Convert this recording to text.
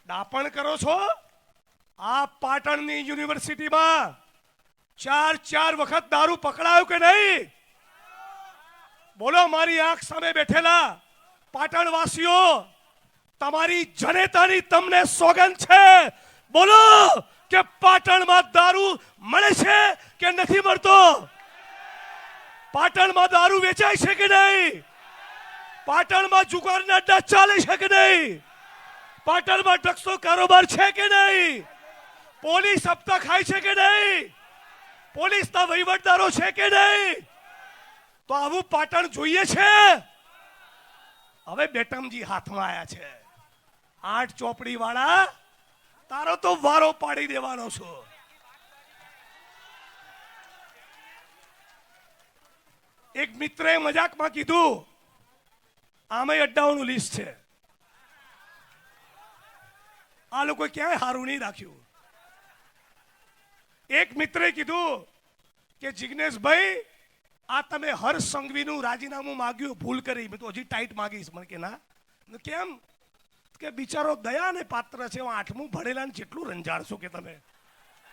દાપણ કરો છો? આ પાટણની યુનિવર્સિટીમાં 4 વખત દારૂ પકડાયો કે નહીં? બોલો મારી આંખ સામે બેઠેલા પાટણવાસીઓ, તમારી જનેતાની તમને સોગંદ છે, બોલો કે પાટણમાં દારૂ મળે છે કે નથી મળતો? પાટણમાં દારૂ વેચાય છે કે નહીં? પાટણમાં જુગારના અડ્ડા ચાલે છે કે નહીં? પાટણમાં ડ્રગ્સનો કારોબાર છે કે નહીં? પોલીસ હપ્તા ખાય છે કે નહીં? પોલીસના વહીવટદારો છે કે નહીં? તો આવું પાટણ જોઈએ છે? હવે બેટમજી હાથમાં આવ્યા છે, 8 ચોપડી વાળા, તારો તો વારો પાડી દેવાનો છો. એક મિત્રે મજાકમાં કીધું, આમે અડ્ડાઓનું લિસ્ટ છે, આ લોકો ક્યાંય હારું નહીં રાખ્યું. એક મિત્રે કીધું કે જિગ્નેશભાઈ, આ તમે હર્ષ સંઘવીનું રાજીનામું માંગ્યું, ભૂલ કરી. મેં તો હજી ટાઈટ માંગીશ. મને કે ના. કેમ? કે બિચારો દયા ને પાત્ર છે, 8મું ભણેલા ને જેટલું રંજાડશો કે તમે.